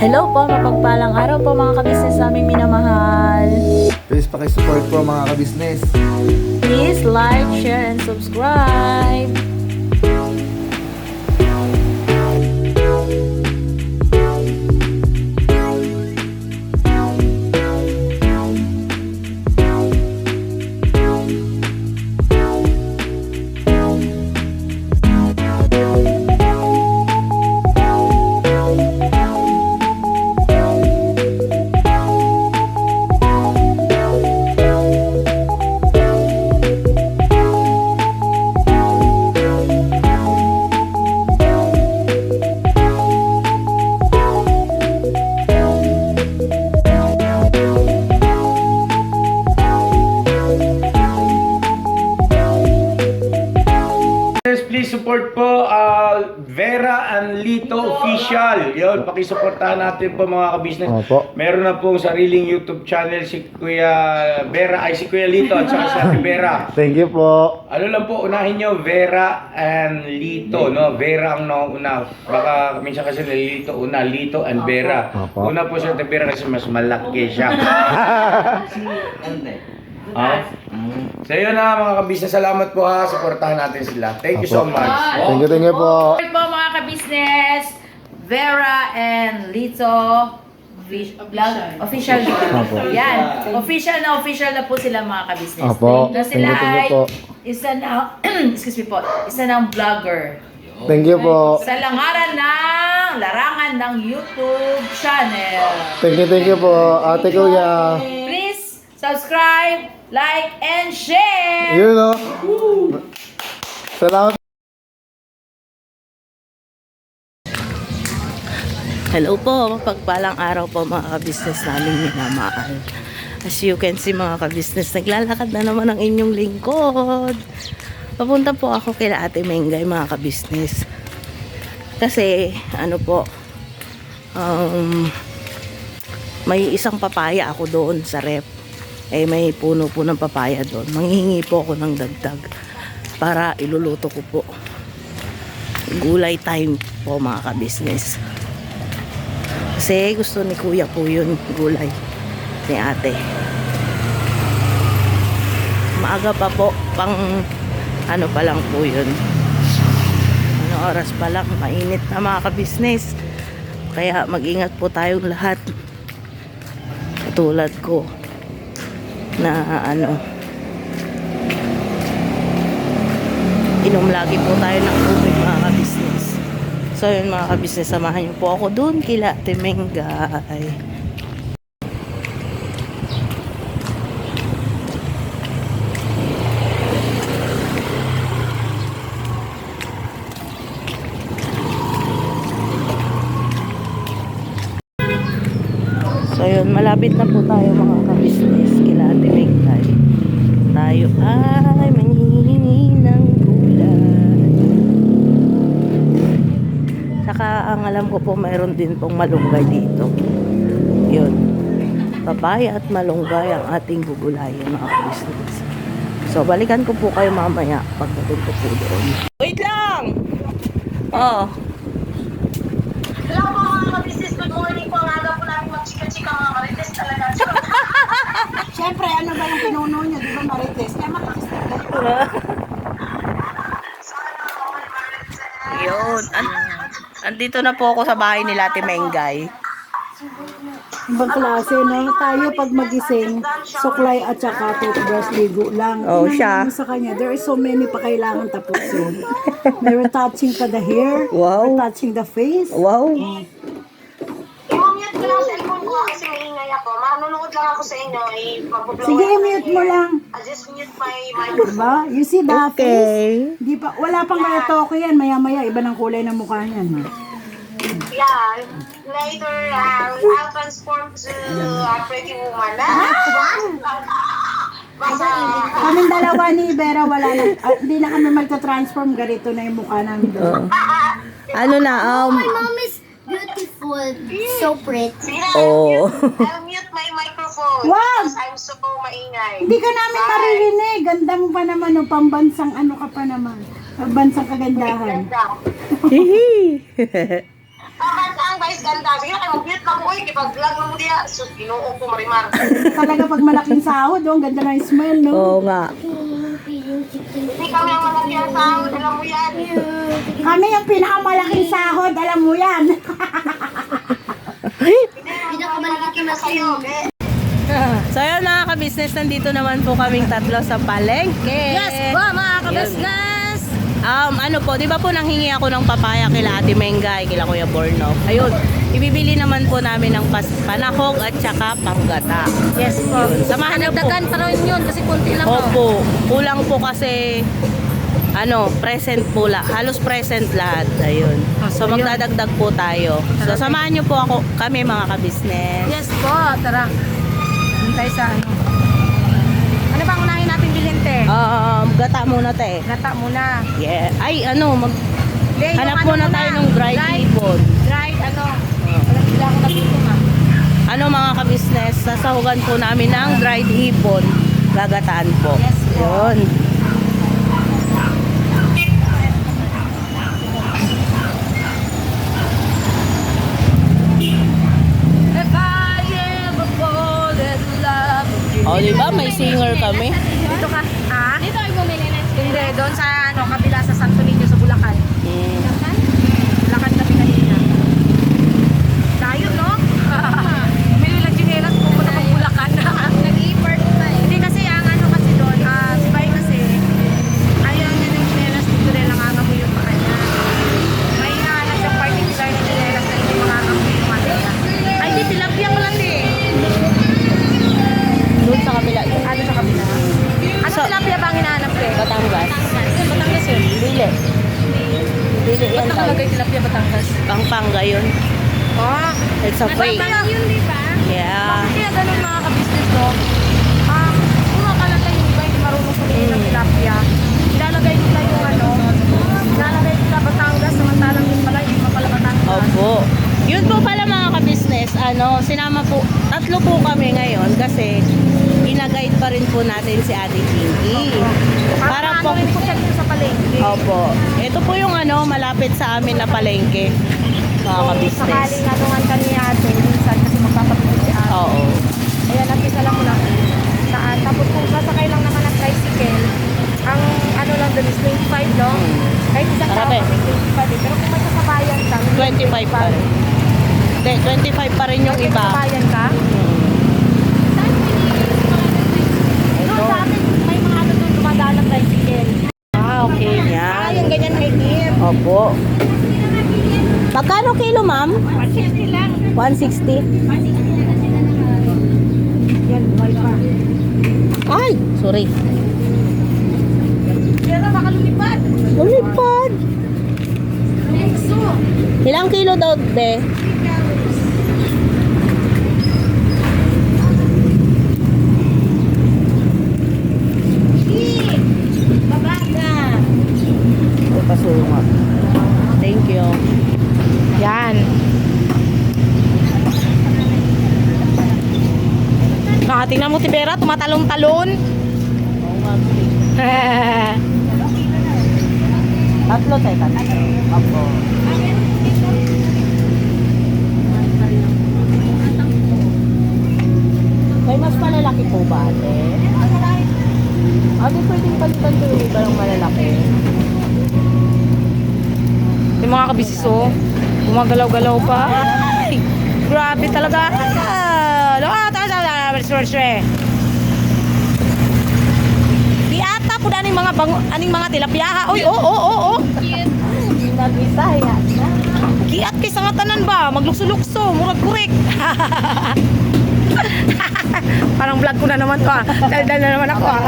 Hello po, mapagpalang araw po mga kabisnes naming minamahal. Please pakisupport po mga kabisnes. Please like, share, and subscribe. Please support po Vera and Lito Official. Yun, pakisuportahan natin po mga kabisnes. Opo. Meron na pong sariling YouTube channel si Kuya Vera, si Kuya Lito at saka si Ate Vera. Thank you po. Ano lang po, unahin nyo, Vera and Lito, no? Vera ang nauna. Baka minsan kasi Lito una, Lito and Vera. Opo. Una po si Ate Vera kasi mas malaki siya. So yun na mga kabisnes, salamat po ha, supportahan natin sila. Thank you so much. Thank you po. Support po mga kabisnes, Vera and Lito official. Opo. Yan, official na po sila mga kabisnes. Opo. Na sila Thank you ay po. isa na, excuse me po, isa ng vlogger. Thank you po. Sa larangan ng YouTube channel. Thank you po. Ate Kuya. Please subscribe, like, and share. Yun o. Salamat. Hello po, mapagpalang araw po mga kabisnes namin minamahal. As you can see mga kabisnes, naglalakad na naman ang inyong lingkod. Papunta po ako kila Ate Mengay mga kabisnes. Kasi ano po, may isang papaya ako doon sa rep. May puno po ng papaya doon. Manghihingi po ako ng dagdag para iluluto ko po. Gulay time po mga kabisnes. Kasi gusto ni kuya po yun, gulay ni ate. Maaga pa po, pang ano pa lang po yun. Ano oras pa lang, mainit na mga kabisnes. Kaya mag-ingat po tayong lahat. Katulad ko na inom lagi po tayo ng tubig mga kabisnes. So yun mga kabisnes, samahan niyo po ako dun kila Ate Mengay. So yun, malapit na po tayo mga kabisnes kila Ate Mengay. Tayo ay manghihingi ng gulay. Saka ang alam ko po mayroon din pong malunggay dito. Yun. Papaya at malunggay ang ating gugulayan mga kabisnes. So balikan ko po kayo mamaya pagdating ko po doon. Wait lang! Oh. Hello po mga ka-business, good morning po. Ang aga po namin mag-chika-chika mga marites talaga. Siyempre, ano ba yung pinuno niya, di ba marites? Kaya matakas na Yun. Andito na po ako sa bahay nila Ate Mengay. Ibang klase, no? Tayo pag magising, suklay at saka toothbrush, ligo lang. Oh, Tingnan siya. mo sa kanya, there is so many pa kailangan tapusin. They're touching pa the hair, Wow. touching the face. Wow. I-mute ko lang sa cellphone ko kasi maingay ako. Manunood lang ako sa inyo. Mag-vlog Sige, ako mute here. mo lang. I'll just mute my microphone. Diba? You see the face? Okay. Di pa, wala pang kaya toko yan. Maya-maya, iba ng kulay ng mukha niyan. Ha? Yeah. Later, I'll transform to a pretty woman. Basta, Kaming dalawa ni Vera, wala na. Hindi na kami magta-transform. Ganito na yung mukha namin doon. Ano na, My mom is beautiful. So pretty. sige na, Oh. I'll mute my microphone. po. Wag! Because I'm so maingay. Hindi ka namin Bye. maririnig. Gandang pa naman, no? Pambansang ano ka pa naman. Pambansang kagandahan. Ganda. Hihi. Ang guys, ganda. Sige na kayo, mag-mute na po. Kipag-vlog mo diya. So, ginoo ko, Marimar. Talaga pag malaking sahod, oh, ang ganda na yung smile, no? Oo nga. Hindi kami ang malaki ang sahod. Alam mo yan. Kami yung pinakamalaking sahod, alam mo yan. Pinakamalaki na sa'yo. So yun mga ka-business, nandito naman po kaming tatlo sa palengke. Yes po mga ka-business! Ano po, di ba po nanghingi ako ng papaya kila Ate Mengay, kila Kuya Bornok. Ayun, ibibili naman po namin ng panahog at saka panggata. Yes po. Samahan niyo po. Nagdagan pa rin yun kasi kunti lang po. Opo, kulang po kasi present po halos present lahat. Ayun. So magdadagdag po tayo. So samahan niyo po kami mga ka-business. Yes po, tara. Hintay sa ano. Ano bang unahin natin bilhin, te? Gata muna te. Gata muna. Yeah. Ay, Hindi, yung hanap ano muna tayo ng dried hipon. Dried, Walang sila ako nagutom Mga ka-business, sasahugan po namin ng dried hipon. Gagataan po. Yes po. Yun. If I ever fall in love with you. O, di ba? May singer kami. Dito ka? Dito ay bumili na. Hindi, doon sa kabila sa Santo Niño sa Bulacan. Bulacan kami kanina. Tayo, no? Bumili lang chinelas po ko na pag Bulacan. Nag-i-park na eh. Hindi kasi ang kasi doon, si Bay kasi, ayaw niya ng chinelas dito rin nangangamoy yung paa niya. May hinahanap siyang particular na chinelas na hindi mangangamoy yung paa niya. Ay, di tilapia ko lang eh. Doon sa kabila. Ano sa kabila? Ano tilapia ba ang hinahanap ko eh? Batangas. Batangas yun. Bili. Bili yan Ba't tayo. nakalagay tilapia Batangas? Pangpanga yun. Ah, It's a fake. yun, di ba? Yeah. Kaya ganun mga ka-business ko. Kung nakalagay yung iba, hindi marunong kumili ng tilapia. Ilalagay nila yung ilalagay nila Batangas, samantalang yun pala, hindi pa pala Batangas. Opo. Yun po pala mga ka-business, sinama po, tatlo po kami ngayon kasi ina-guide pa rin po natin si Ate Kinky. Para po, rin po siya dito sa palengke. opo. Ito po yung malapit sa amin na palengke, mga ka-business. Sakaling anungan ka ni ate, minsan kasi magpapapit si ate. Oo. Ayan, nagkisa lang mo lang saan. Tapos kung sasakay lang naman ng tricycle, ang lang doon is 25, no? Kahit isang tao Marami. kami 25 eh. Pero kung may kasabayan ka, 25 pa rin. Hindi, 25 pa rin yung May iba. kasabayan ka, doon sa atin, may mga doon dumadaan ng tricycle. Okay, Yung yan. ganyan na higit. Opo. Magkano kilo, ma'am? 160 lang. 160? Yan, buhay pa. Ay, sorry. Pero baka lumipad. Lumipad. Nexo. Ilang kilo daw, de? Babaga. Ay, pasunga. Thank you. Yan. Tingnan mo si Vera, tumatalon-talon. Oo nga, tatlo tayo, tatlo. Opo. May mas malalaki po ba, ate? Ate, pwedeng palitan ko yung iba ng malalaki. Yung mga kabisiso, gumagalaw-galaw pa. Ay, grabe talaga. Di ata po na aning mga tilapia. Uy, oo. Nag-isay, Kiat kay sa nga tanan ba? Maglukso-lukso, murag kurek. Parang vlog ko na naman to ah. Daldal na naman ako ah.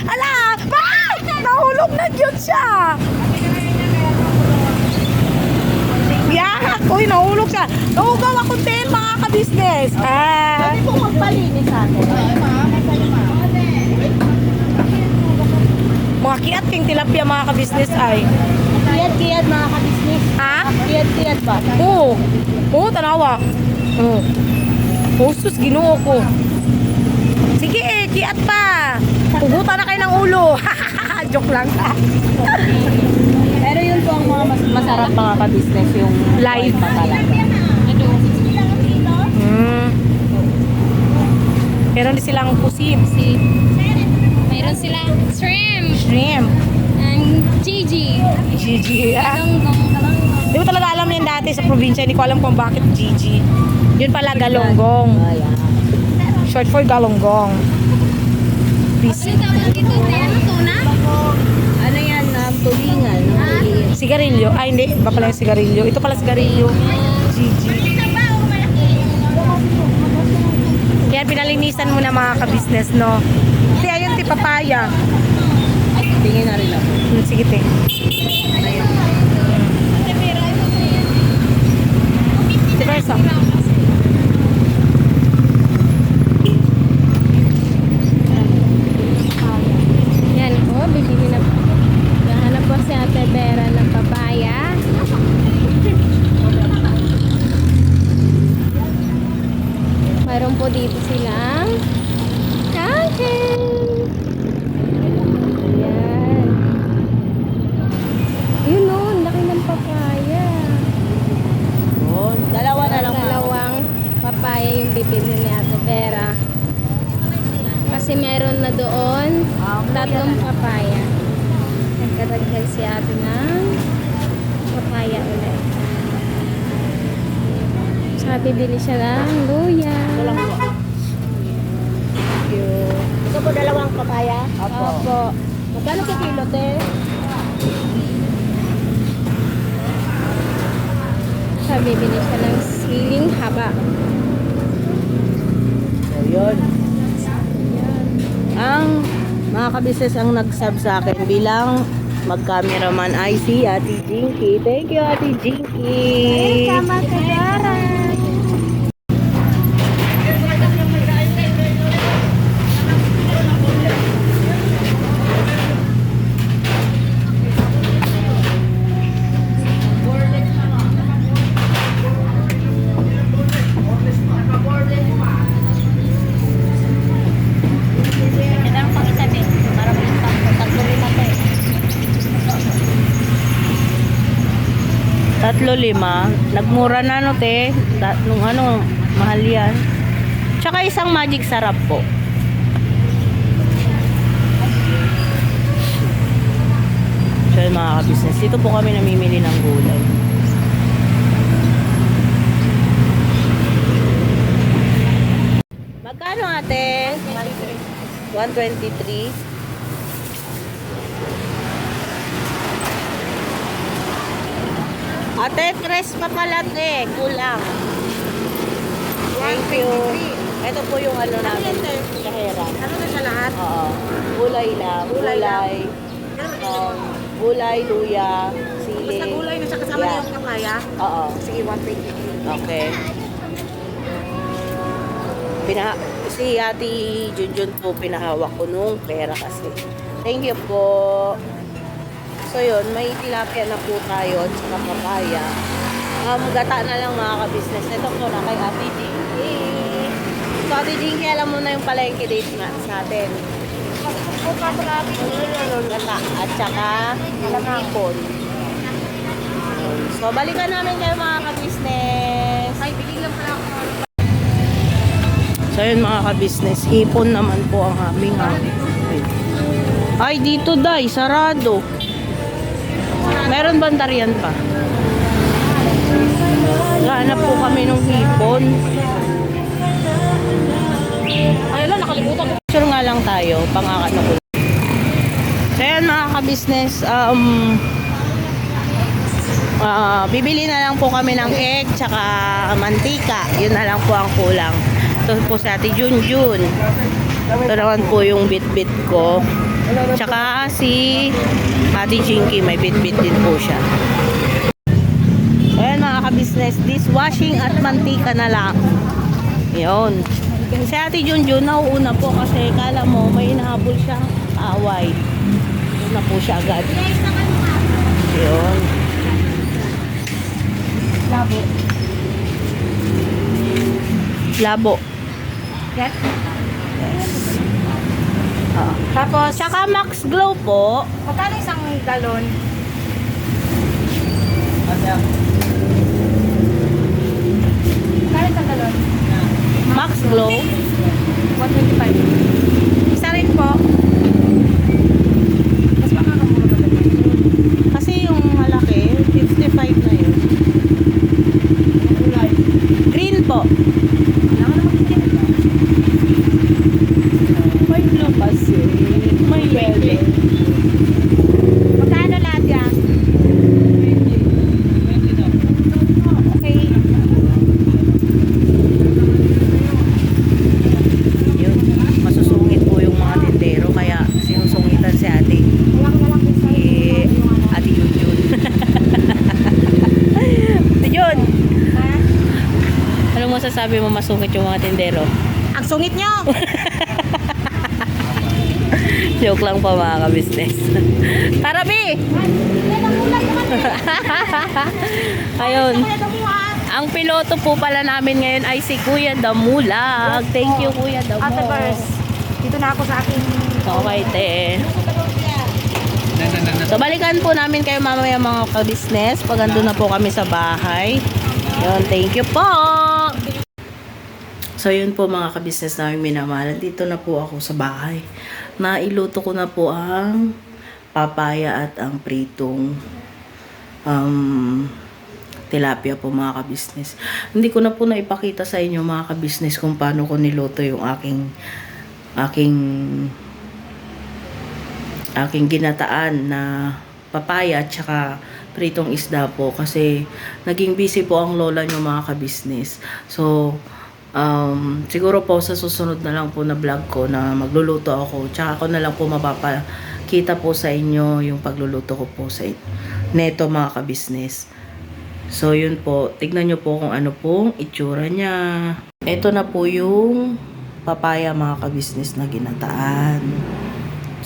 Ala! Bak! Nahulog na yun siya. Yak! Uy, nahulog siya. Nahugaw ako din mga ka-business. Pwede po magpalinis sa atin. Mga kiat king tilapia mga ka-business ay. Kiyad-kiyad mga ka-business. Ha? Kiyad-kiyad ba? Oo, tanawa. Oo. Pusos, ginoo ko. Sige, kiat pa. Pugutan na kayo ng ulo. Joke lang. Pero yun po ang mga masarap mga ka-business, yung Live. pa talaga. Meron din silang pusit. Mayroon silang shrimp Shrimp. and Gigi. Gigi. Galonggong. Di ko talaga alam yan dati sa probinsya. Hindi ko alam kung bakit Gigi. Yun pala galonggong. Short for galonggong. Ano tawag dito? Ano, tuna? Ano yan, tulingan. Sigarilyo. Ay, hindi. Iba pala yung sigarilyo. Ito pala sigarilyo. Gigi. Yan, pinalinisan mo na mga ka-business, no? Ti, ayun, ti, papaya. Tingin na rin ako. Sige, te. Ti, Versa. Yan, oh, bibili na. Nahanap po si Ate Vera ng papaya. Mayroon po dito silang kangkong. Yan. Yun o, ang laki ng papaya. Dalawa na lang. Dalawang papaya yung bibili ni Ate Vera. Kasi meron na doon tatlong papaya. Nagkadagdag si ate ng papaya ulit. Saka bibili siya ng luya. Ito po dalawang papaya? Opo. Magkano po kilo, te? Saka bibili siya ng siling haba. So, yun. Ang mga ka-business ang nag-sub sa akin bilang mag-cameraman ay si Ate Jinky. Thank you, Ate Jinky. Sama ka Vera. Tatlo lima. Nagmura na no, te. Nung ano, mahal yan. Tsaka isang magic sarap po. So yun, mga ka-business, dito po kami namimili ng gulay. Magkano ate? 123. Ate, tres pa pala, te. Kulang. Thank you. Ito po yung ano namin. Kahera. Ano na siya lahat? Oo. Gulay lang. Gulay. Gulay, luya, sili. Basta gulay na siya kasama Yeah. niya yung papaya. Oo. Sige, 123. Okay. Si Ate Junjun po pinahawak ko nung pera kasi. Thank you po. So yun, may tilapia na po tayo at saka papaya. Gata na lang mga ka-business. Ito po na kay Ate Jinky. So Ate Jinky, alam mo na yung palengke date nga sa atin. Gata at saka hipon. So balikan namin kayo mga ka-business. Ay, bigyan lang pala ako. So yun mga ka-business, hipon naman po ang aming Ay, dito day, sarado. Meron bandarian pa. Hanap po kami ng hipon. Ay, ala, nakalimutan ko. Sure nga lang tayo, pangakano ko. So yan mga ka-business, bibili na lang po kami ng egg tsaka mantika. Yun na lang po ang kulang. Ito po sa Ate Junjun. Ito naman po yung bit-bit ko. Tsaka si Ate Jinky, may bit-bit din po siya. Ayan mga ka-business, dishwashing at mantika na lang. Yun. Si Ate Junjun, nauuna po kasi kala mo may inahabol siyang away. Yun na po siya agad. Yun. Labo. Yan. Tapos, tsaka Max Glow po. Magkano isang galon? Magkano isang galon? Max Glow. 125. Isa rin po. Mas makakamura ba ganyan? Kasi yung malaki, 55 na yun. Green po. Wala ka naman din. May blue kasi. May yellow. Magkano lahat yan? Okay. Yun. Masusungit po yung mga tindero. Kaya sinusungitan si ate. Wala ko na lang isa. Ate Junjun. Ate Jun, Ha? anong masasabi mo masungit yung mga tindero? Ang sungit nyo! Joke lang pa mga ka-business. Tara, Bi! Ayun. Ang piloto po pala namin ngayon ay si Kuya Damulag. Thank you, Kuya Damulag. Ate Bers, dito na ako sa aking... Okay, te. So, balikan po namin kayo mamaya mga ka-business pag andun na po kami sa bahay. Yun, thank you po! So, yun po mga ka-business namin minamahal. Dito na po ako sa bahay. Nailuto ko na po ang papaya at ang pritong tilapia po mga ka-business. Hindi ko na po naipakita sa inyo mga ka-business kung paano ko niluto yung aking ginataan na papaya at saka pritong isda po kasi naging busy po ang lola nyo mga ka-business. So, siguro po sa susunod na lang po na vlog ko na magluluto ako tsaka ako na lang po mapapakita po sa inyo yung pagluluto ko po sa neto mga ka-business. So yun po, tignan nyo po kung ano pong itsura nya. Ito na po yung papaya mga ka-business na ginataan.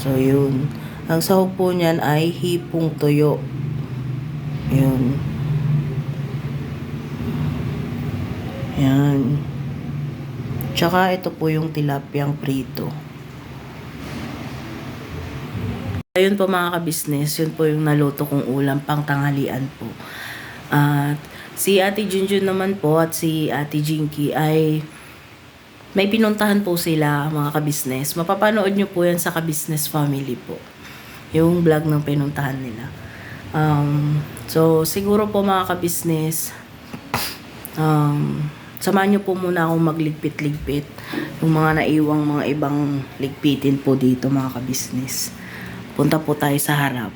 So yun, ang sahog po nyan ay hipong tuyo. Yun. Yan. Tsaka ito po yung tilapiyang prito. Ayun po mga ka-business, yun po yung naluto kong ulam pang tanghalian po. At si Ate Junjun naman po at si Ate Jinky ay may pinuntahan po sila mga ka-business. Mapapanood nyo po yan sa ka-business family po. Yung vlog ng pinuntahan nila. So siguro po mga ka-business, samahan nyo po muna akong magligpit-ligpit yung mga naiwang mga ibang ligpitin po dito mga ka-business. Punta po tayo sa harap.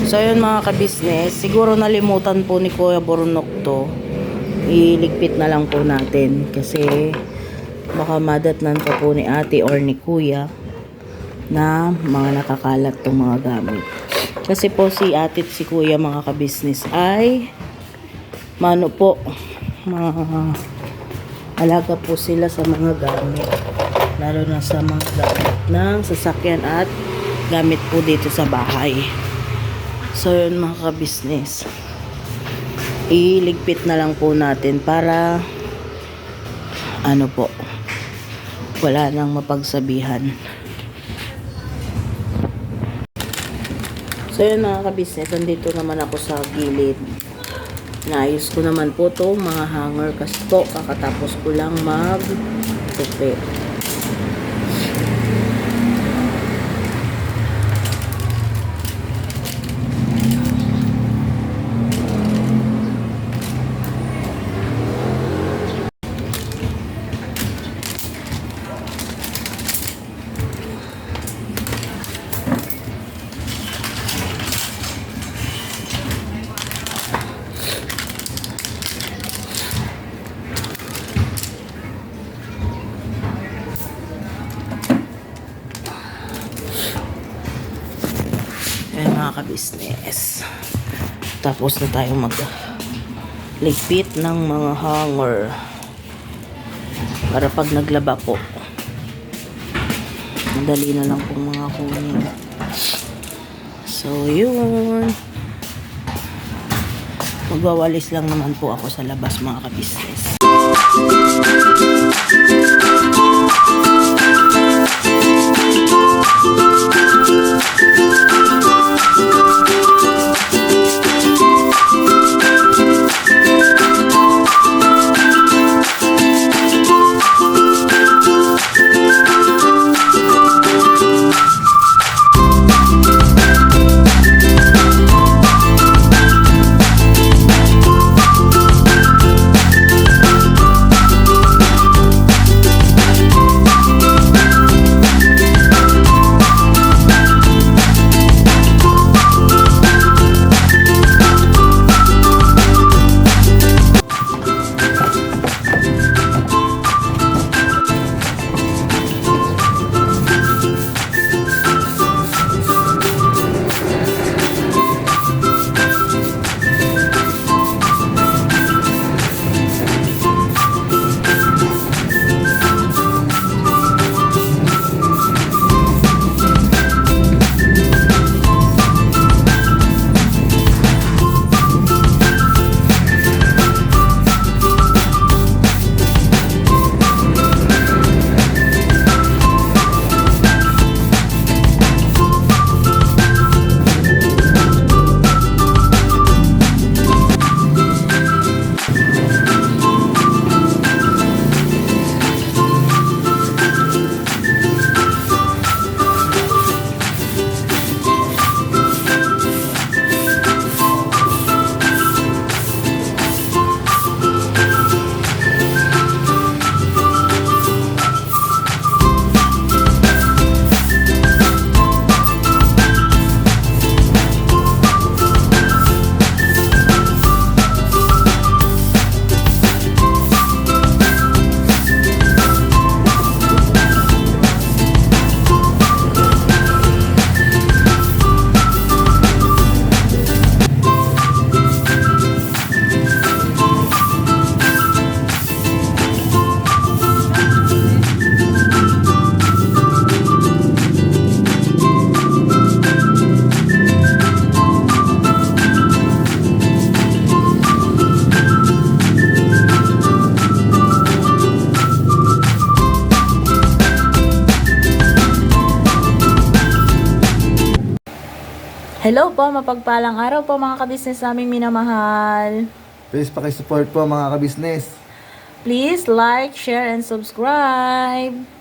So yun mga ka-business, siguro nalimutan po ni Kuya Bornok to. Iligpit na lang po natin kasi baka madatnan pa po ni ate or ni kuya na mga nakakalat tong mga gamit. Kasi po si ate at si kuya mga ka-business ay mano po, alaga po sila sa mga gamit, lalo na sa mga gamit ng sasakyan at gamit po dito sa bahay. So yun mga ka-business, iligpit na lang po natin para ano po, wala nang mapagsabihan. So yun mga ka-business, andito naman ako sa gilid. Naayos ko naman po to mga hanger kasi po kakatapos ko lang mag-tupi. Ayan mga ka-business, tapos na tayo magligpit ng mga hanger para pag naglaba po madali na lang pong mga kunin. So yun, magwawalis lang naman po ako sa labas mga ka-business. Hello po, mapagpalang araw po mga kabisnes naming minamahal. Please pakisupport po mga kabisnes. Please like, share, and subscribe.